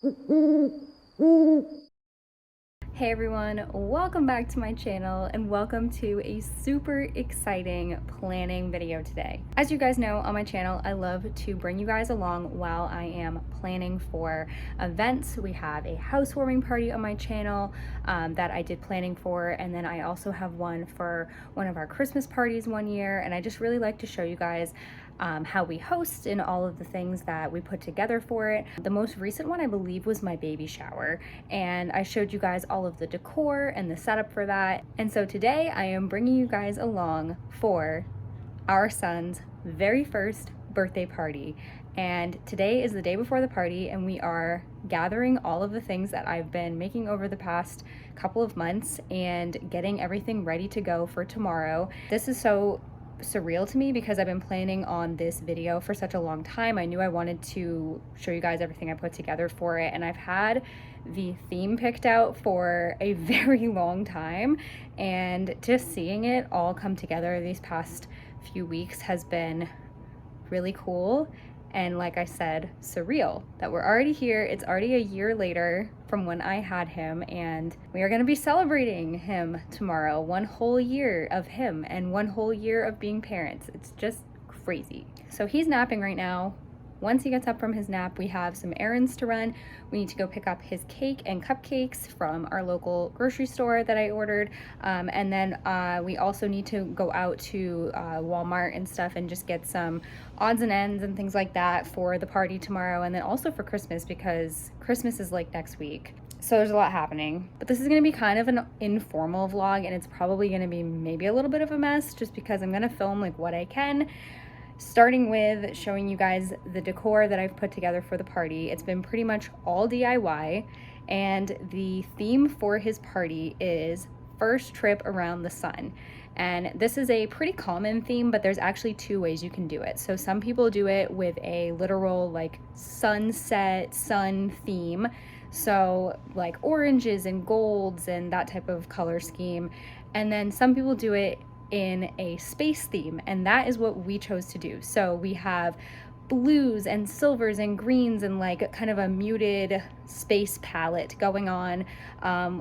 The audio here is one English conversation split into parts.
Hey everyone, welcome back to my channel and welcome to a super exciting planning video today. As you guys know, on my channel, I love to bring you guys along while I am planning for events. We have a housewarming party on my channel that I did planning for, and then I also have one for one of our Christmas parties one year, and I just really like to show you guys how we host and all of the things that we put together for it. The most recent one, I believe, was my baby shower, and I showed you guys all of the decor and the setup for that. And so today I am bringing you guys along for our son's very first birthday party. And today is the day before the party, and we are gathering all of the things that I've been making over the past couple of months and getting everything ready to go for tomorrow. This is so surreal to me because I've been planning on this video for such a long time. I knew I wanted to show you guys everything I put together for it, and I've had the theme picked out for a very long time, and just seeing it all come together these past few weeks has been really cool. And like I said, surreal that we're already here. It's already a year later from when I had him, and we are going to be celebrating him tomorrow. 1 whole year of him and 1 whole year of being parents. It's just crazy. So he's napping right now. Once he gets up from his nap, we have some errands to run. We need to go pick up his cake and cupcakes from our local grocery store that I ordered. And then we also need to go out to Walmart and stuff and just get some odds and ends and things like that for the party tomorrow, and then also for Christmas, because Christmas is like next week. So there's a lot happening. But this is going to be kind of an informal vlog, and it's probably going to be maybe a little bit of a mess just because I'm going to film like what I can, starting with showing you guys the decor that I've put together for the party. It's been pretty much all DIY, and the theme for his party is first trip around the sun. And this is a pretty common theme, but there's actually 2 ways you can do it. So some people do it with a literal like sunset sun theme, so like oranges and golds and that type of color scheme. And then some people do it in a space theme, and that is what we chose to do. So we have blues and silvers and greens and like kind of a muted space palette going on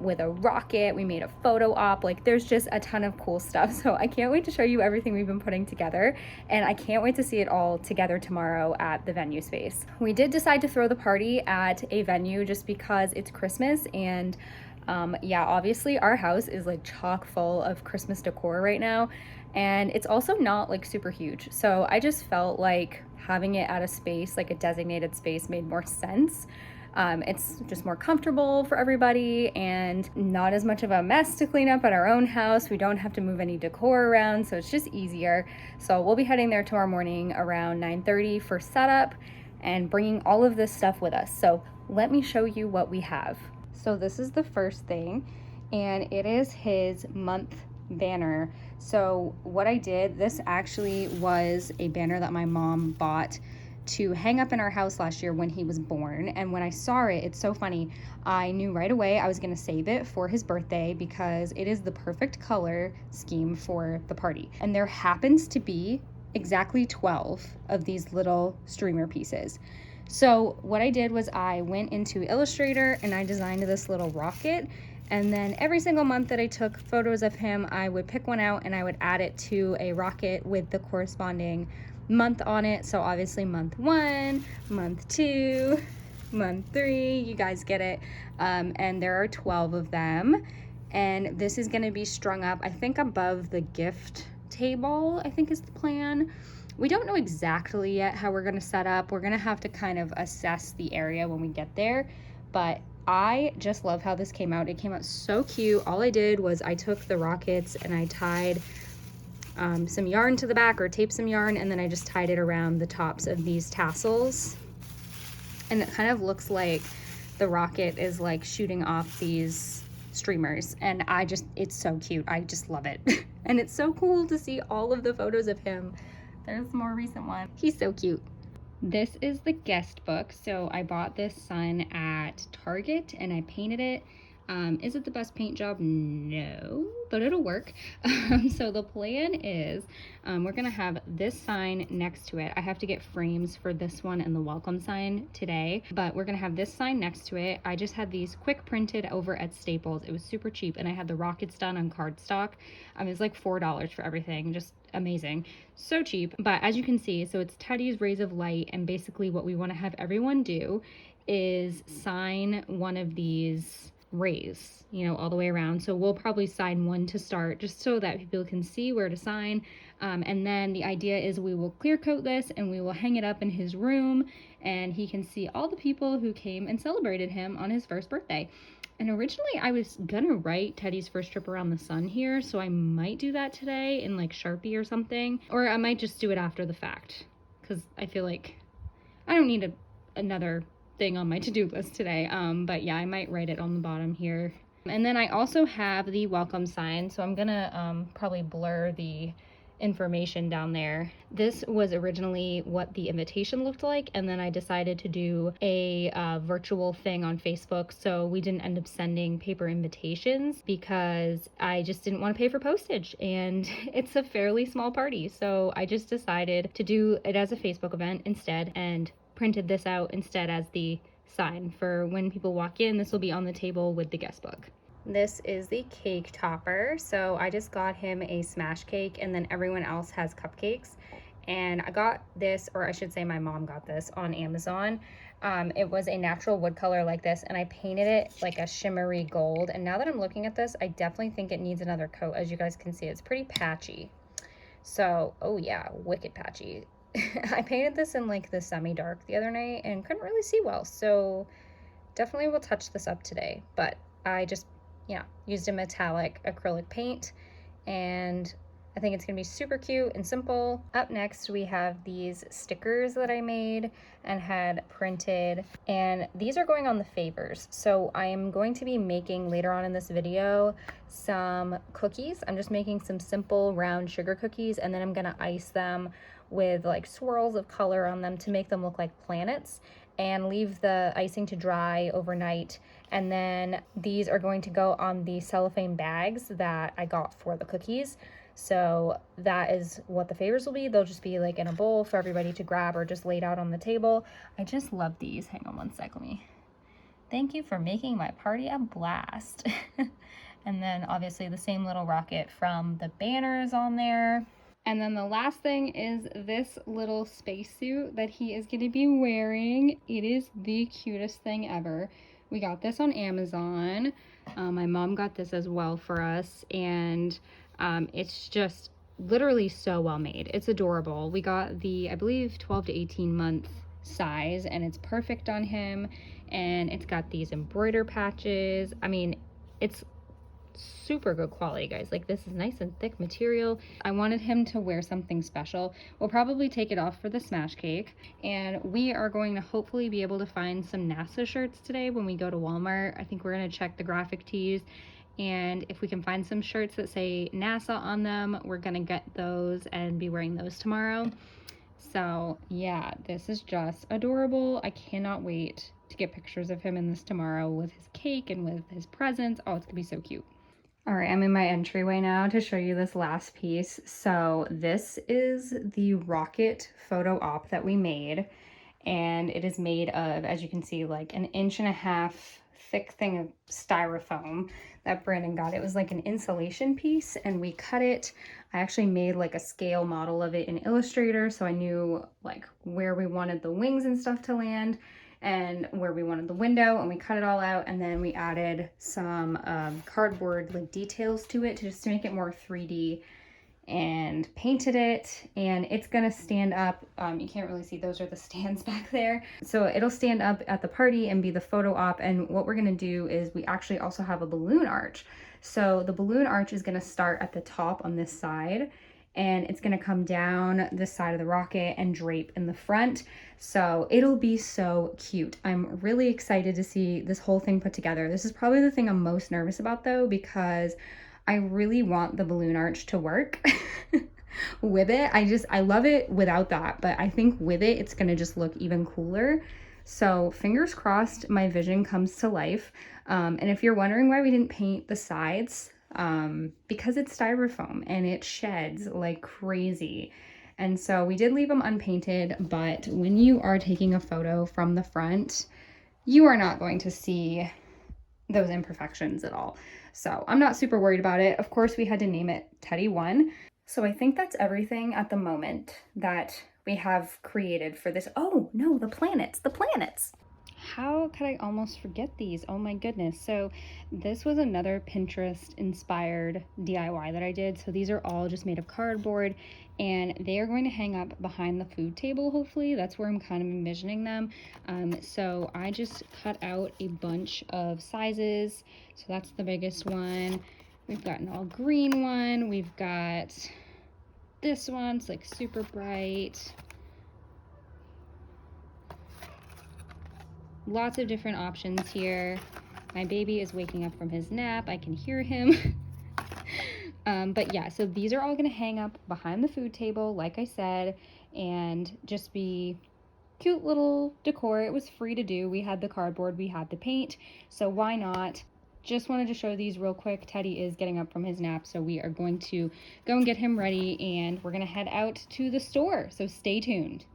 with a rocket. We made a photo op. Like there's just a ton of cool stuff. So I can't wait to show you everything we've been putting together, and I can't wait to see it all together tomorrow at the venue space. We did decide to throw the party at a venue just because it's Christmas, and yeah, obviously our house is like chock full of Christmas decor right now, and it's also not like super huge. So I just felt like having it at a space, like a designated space, made more sense. It's just more comfortable for everybody and not as much of a mess to clean up at our own house. We don't have to move any decor around, so it's just easier. So we'll be heading there tomorrow morning around 9:30 for setup and bringing all of this stuff with us. So let me show you what we have. So this is the first thing, and it is his month banner. So what I did, this actually was a banner that my mom bought to hang up in our house last year when he was born. And when I saw it, it's so funny, I knew right away I was gonna save it for his birthday because it is the perfect color scheme for the party. And there happens to be exactly 12 of these little streamer pieces. So what I did was I went into Illustrator and I designed this little rocket, and then every single month that I took photos of him, I would pick one out and I would add it to a rocket with the corresponding month on it. So obviously month 1, month 2, month 3, you guys get it. And there are 12 of them, and this is going to be strung up, I think, above the gift table, I think is the plan. We don't know exactly yet how we're going to set up. We're going to have to kind of assess the area when we get there, but I just love how this came out. It came out so cute. All I did was I took the rockets and I tied some yarn to the back, or taped some yarn, and then I just tied it around the tops of these tassels, and it kind of looks like the rocket is like shooting off these streamers, and it's so cute. I just love it. And it's so cool to see all of the photos of him. There's a more recent one. He's so cute. This is the guest book. So I bought this sun at Target and I painted it. Is it the best paint job? No, but it'll work. So the plan is we're gonna have this sign next to it. I have to get frames for this one and the welcome sign today, but we're gonna have this sign next to it. I just had these quick printed over at Staples. It was super cheap, and I had the rockets done on cardstock. It was like $4 for everything, just amazing, so cheap. But as you can see, so it's Teddy's Rays of Light, and basically what we want to have everyone do is sign one of these rays, you know, all the way around. So we'll probably sign one to start, just so that people can see where to sign. And then the idea is we will clear coat this and we will hang it up in his room, and he can see all the people who came and celebrated him on his first birthday. And originally I was gonna write Teddy's first trip around the sun here, so I might do that today in like Sharpie or something, or I might just do it after the fact, because I feel like I don't need another thing on my to-do list today. But yeah, I might write it on the bottom here. And then I also have the welcome sign, so I'm gonna probably blur the information down there. This was originally what the invitation looked like, and then I decided to do a virtual thing on Facebook, so we didn't end up sending paper invitations because I just didn't want to pay for postage, and it's a fairly small party, so I just decided to do it as a Facebook event instead, and printed this out instead as the sign for when people walk in. This will be on the table with the guest book. This is the cake topper. So I just got him a smash cake, and then everyone else has cupcakes. And I got this, or I should say my mom got this on Amazon. It was a natural wood color like this, and I painted it like a shimmery gold. And now that I'm looking at this, I definitely think it needs another coat. As you guys can see, it's pretty patchy. So, oh yeah, wicked patchy. I painted this in like the semi-dark the other night and couldn't really see well, so definitely will touch this up today. But I just, yeah, used a metallic acrylic paint, and I think it's gonna be super cute and simple. Up next, we have these stickers that I made and had printed, and these are going on the favors. So I am going to be making later on in this video some cookies. I'm just making some simple round sugar cookies, and then I'm gonna ice them with like swirls of color on them to make them look like planets, and leave the icing to dry overnight. And then these are going to go on the cellophane bags that I got for the cookies. So that is what the favors will be. They'll just be like in a bowl for everybody to grab, or just laid out on the table. I just love these. Hang on one sec, let me. Thank you for making my party a blast. And then obviously the same little rocket from the banners on there. And then the last thing is this little spacesuit that he is going to be wearing. It is the cutest thing ever. We got this on Amazon. My mom got this as well for us, and it's just literally so well made. It's adorable. We got the, I believe, 12 to 18 month size, and it's perfect on him. And it's got these embroider patches. I mean, it's super good quality, guys. Like, this is nice and thick material. I wanted him to wear something special. We'll probably take it off for the smash cake, and we are going to hopefully be able to find some NASA shirts today when we go to Walmart. I think we're going to check the graphic tees, and if we can find some shirts that say NASA on them, we're going to get those and be wearing those tomorrow. So yeah, this is just adorable. I cannot wait to get pictures of him in this tomorrow with his cake and with his presents. Oh, it's gonna be so cute. All right, I'm in my entryway now to show you this last piece. So this is the rocket photo op that we made, and it is made of, as you can see, like an 1.5 inch thick thing of styrofoam that Brandon got. It was like an insulation piece, and we cut it. I actually made like a scale model of it in Illustrator, so I knew like where we wanted the wings and stuff to land, and where we wanted the window, and we cut it all out, and then we added some cardboard like details to it just to make it more 3D, and painted it, and it's gonna stand up. You can't really see, those are the stands back there. So it'll stand up at the party and be the photo op. And what we're gonna do is we actually also have a balloon arch. So the balloon arch is gonna start at the top on this side, and it's gonna come down this side of the rocket and drape in the front. So it'll be so cute. I'm really excited to see this whole thing put together. This is probably the thing I'm most nervous about though, because I really want the balloon arch to work with it. I love it without that, but I think with it, it's gonna just look even cooler. So fingers crossed my vision comes to life. And if you're wondering why we didn't paint the sides, because it's styrofoam and it sheds like crazy. And so we did leave them unpainted, but when you are taking a photo from the front, you are not going to see those imperfections at all. So I'm not super worried about it. Of course, we had to name it Teddy 1. So I think that's everything at the moment that we have created for this. Oh no, the planets. How could I almost forget these? Oh my goodness. So this was another Pinterest inspired DIY that I did. So these are all just made of cardboard, and they are going to hang up behind the food table, hopefully. That's where I'm kind of envisioning them. So I just cut out a bunch of sizes. So that's the biggest one. We've got an all green one. We've got this one. It's like super bright. Lots of different options here. My baby is waking up from his nap. I can hear him. But yeah, so these are all gonna hang up behind the food table, like I said, and just be cute little decor. It was free to do. We had the cardboard, we had the paint, so why not? Just wanted to show these real quick. Teddy is getting up from his nap, so we are going to go and get him ready, and we're gonna head out to the store, so stay tuned.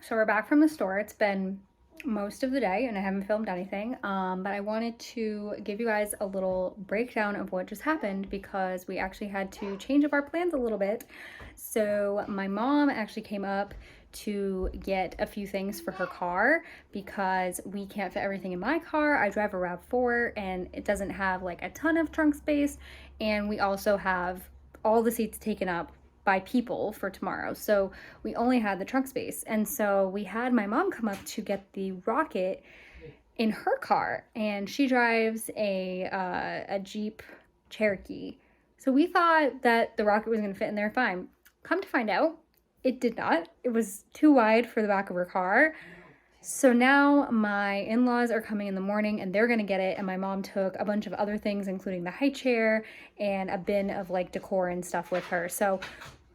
So we're back from the store. It's been most of the day and I haven't filmed anything, but I wanted to give you guys a little breakdown of what just happened because we actually had to change up our plans a little bit. So my mom actually came up to get a few things for her car because we can't fit everything in my car. I drive a RAV4 and it doesn't have like a ton of trunk space, and we also have all the seats taken up by people for tomorrow, so we only had the trunk space. And so we had my mom come up to get the Rocket in her car, and she drives a Jeep Cherokee, so we thought that the Rocket was going to fit in there fine. Come to find out, it did not. It was too wide for the back of her car. So now my in-laws are coming in the morning and they're gonna get it, and my mom took a bunch of other things, including the high chair and a bin of like decor and stuff with her. So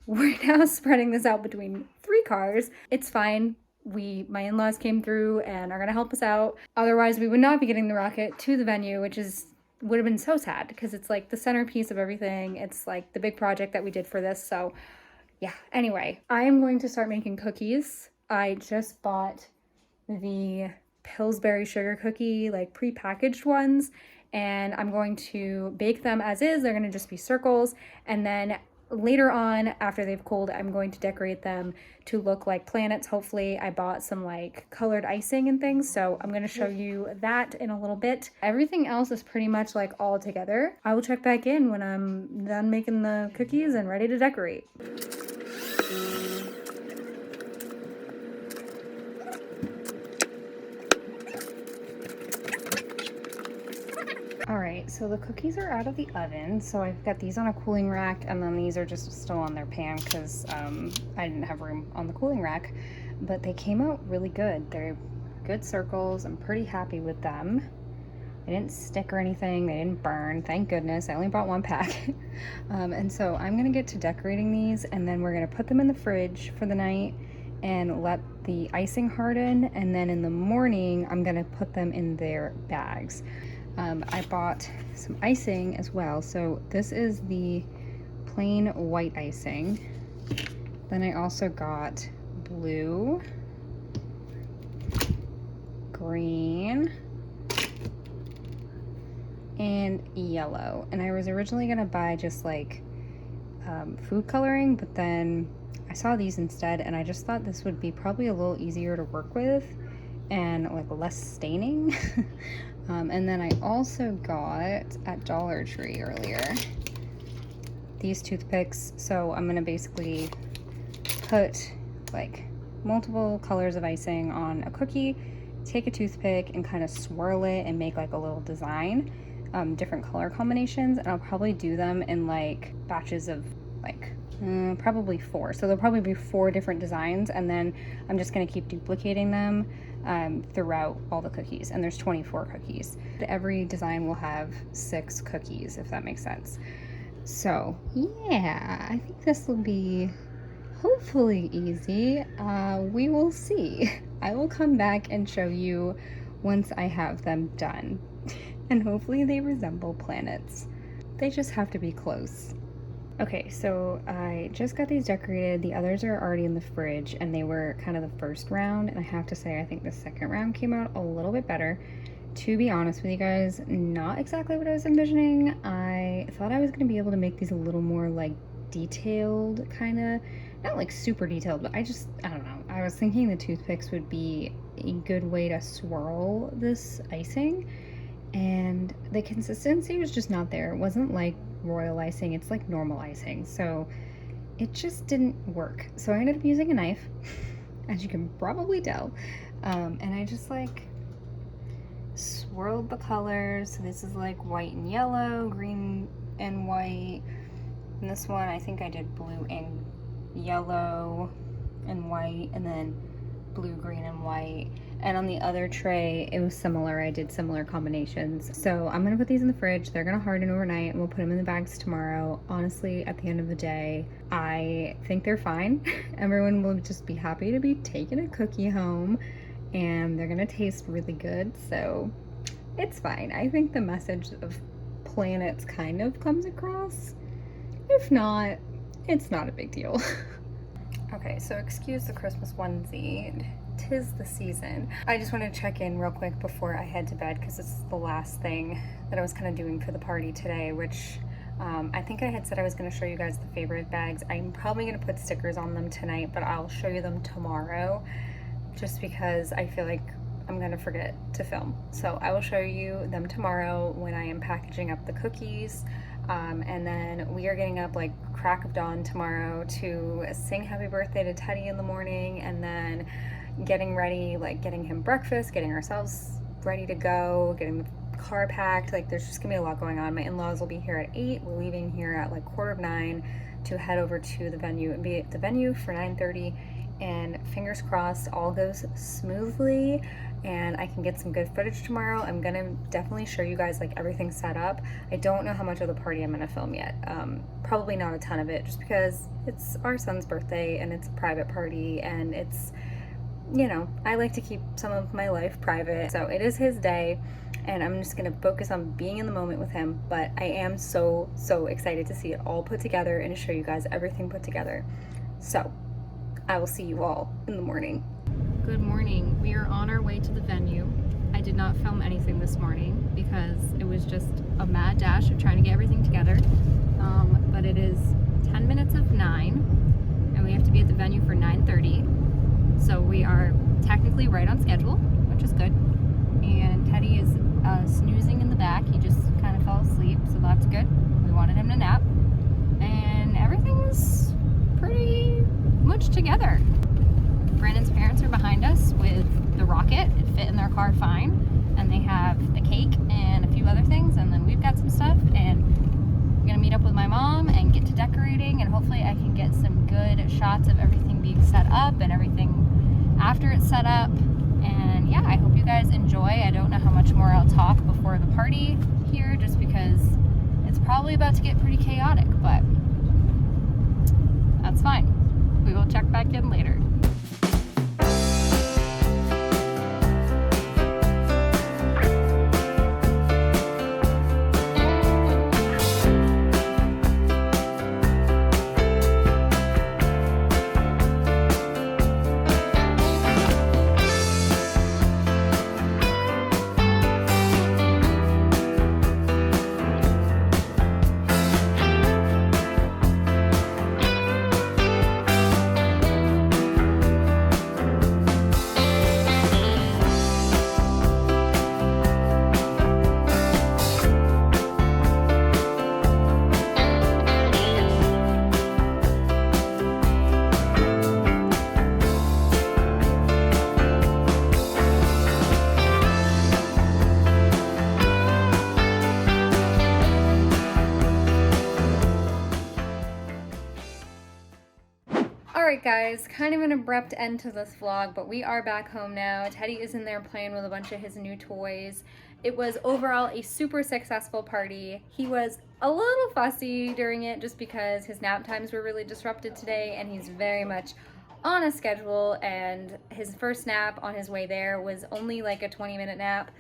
we're now spreading this out between 3 cars. It's fine. My in-laws came through and are gonna help us out. Otherwise, we would not be getting the Rocket to the venue, which would have been so sad because it's like the centerpiece of everything. It's like the big project that we did for this. So yeah, anyway, I am going to start making cookies. I just bought the Pillsbury sugar cookie, like pre-packaged ones, and I'm going to bake them as is. They're going to just be circles, and then later on, after they've cooled, I'm going to decorate them to look like planets. Hopefully I bought some like colored icing and things, so I'm going to show you that in a little bit. Everything else is pretty much like all together. I will check back in when I'm done making the cookies and ready to decorate. All right, so the cookies are out of the oven. So I've got these on a cooling rack, and then these are just still on their pan because I didn't have room on the cooling rack, but they came out really good. They're good circles. I'm pretty happy with them. They didn't stick or anything. They didn't burn, thank goodness. I only bought 1 pack. And so I'm gonna get to decorating these, and then we're gonna put them in the fridge for the night and let the icing harden, and then in the morning I'm gonna put them in their bags. I bought some icing as well. So this is the plain white icing. Then I also got blue, green, and yellow. And I was originally gonna buy just like food coloring, but then I saw these instead, and I just thought this would be probably a little easier to work with and like less staining. And then I also got at Dollar Tree earlier these toothpicks. So I'm gonna basically put like multiple colors of icing on a cookie, take a toothpick and kind of swirl it and make like a little design, different color combinations, and I'll probably do them in like batches of like probably 4. So there'll probably be 4 different designs, and then I'm just gonna keep duplicating them throughout all the cookies, and there's 24 cookies. Every design will have 6 cookies, if that makes sense. So yeah, I think this will be hopefully easy. We will see. I will come back and show you once I have them done. And hopefully they resemble planets. They just have to be close. Okay, so I just got these decorated. The others are already in the fridge and they were kind of the first round. And I have to say, I think the second round came out a little bit better. To be honest with you guys, not exactly what I was envisioning. I thought I was going to be able to make these a little more like detailed, kind of, not like super detailed, but I don't know. I was thinking the toothpicks would be a good way to swirl this icing, and the consistency was just not there. It wasn't like royal icing, it's like normal icing. So it just didn't work. So I ended up using a knife, as you can probably tell. And I just like swirled the colors. So this is like white and yellow, green and white. And this one, I think I did blue and yellow and white, and then blue, green, and white. And on the other tray, it was similar. I did similar combinations. So I'm gonna put these in the fridge. They're gonna harden overnight, and we'll put them in the bags tomorrow. Honestly, at the end of the day, I think they're fine. Everyone will just be happy to be taking a cookie home, and they're gonna taste really good. So it's fine. I think the message of planets kind of comes across. If not, it's not a big deal. Okay, so excuse the Christmas onesie. 'Tis the season. I just wanted to check in real quick before I head to bed because it's the last thing that I was kind of doing for the party today, which I think I had said I was going to show you guys the favorite bags. I'm probably going to put stickers on them tonight, but I'll show you them tomorrow just because I feel like I'm going to forget to film. So I will show you them tomorrow when I am packaging up the cookies. And then we are getting up like crack of dawn tomorrow to sing happy birthday to Teddy in the morning, and then getting ready, like getting him breakfast, getting ourselves ready to go, getting the car packed. Like there's just gonna be a lot going on. My in-laws will be here at 8. We're leaving here at like 8:45 to head over to the venue and be at the venue for 9:30. And fingers crossed all goes smoothly and I can get some good footage tomorrow. I'm gonna definitely show you guys like everything set up. I don't know how much of the party I'm gonna film yet. Probably not a ton of it just because it's our son's birthday and it's a private party, and it's, you know, I like to keep some of my life private. So it is his day and I'm just gonna focus on being in the moment with him. But I am so excited to see it all put together and to show you guys everything put together. So I will see you all in the morning. Good morning. We are on our way to the venue. I did not film anything this morning because it was just a mad dash of trying to get everything together. But it is 10 minutes of 9 and we have to be at the venue for 9:30. So we are technically right on schedule, which is good. And Teddy is snoozing in the back. He just kind of fell asleep, so that's good. We wanted him to nap. And everything is pretty much together. Brandon's parents are behind us with the rocket. It fit in their car fine. And they have the cake and a few other things. And then we've got some stuff. And I'm going to meet up with my mom and get to decorating. And hopefully I can get some good shots of everything being set up and everything after it's set up. And yeah, I hope you guys enjoy. I don't know how much more I'll talk before the party here just because it's probably about to get pretty chaotic. But that's fine. We will check back in later. Alright guys, kind of an abrupt end to this vlog, but we are back home now. Teddy is in there playing with a bunch of his new toys. It was overall a super successful party. He was a little fussy during it just because his nap times were really disrupted today, and he's very much on a schedule, and his first nap on his way there was only like a 20-minute nap.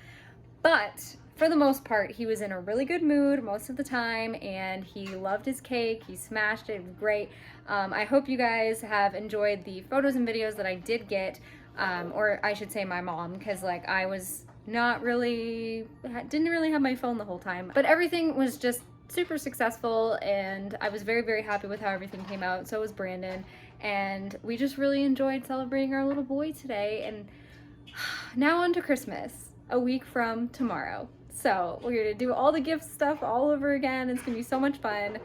But for the most part, he was in a really good mood most of the time, and he loved his cake. He smashed it. It was great. I hope you guys have enjoyed the photos and videos that I did get, or I should say my mom, because like I was didn't really have my phone the whole time. But everything was just super successful, and I was very, very happy with how everything came out. So was Brandon, and we just really enjoyed celebrating our little boy today. And now on to Christmas, a week from tomorrow. So we're gonna do all the gift stuff all over again. It's gonna be so much fun.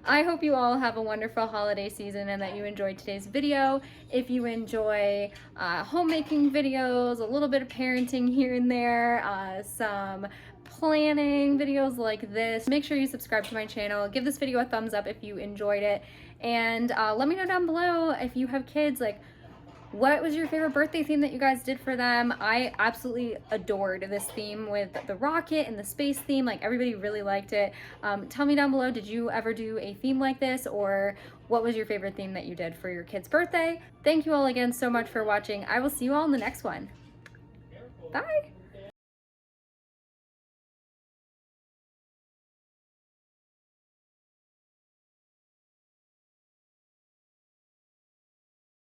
I hope you all have a wonderful holiday season and that you enjoyed today's video. If you enjoy homemaking videos, a little bit of parenting here and there, some planning videos like this, make sure you subscribe to my channel. Give this video a thumbs up if you enjoyed it, and let me know down below if you have kids, like, what was your favorite birthday theme that you guys did for them? I absolutely adored this theme with the rocket and the space theme. Like, everybody really liked it. Tell me down below, did you ever do a theme like this, or what was your favorite theme that you did for your kid's birthday? Thank you all again so much for watching. I will see you all in the next one. Bye.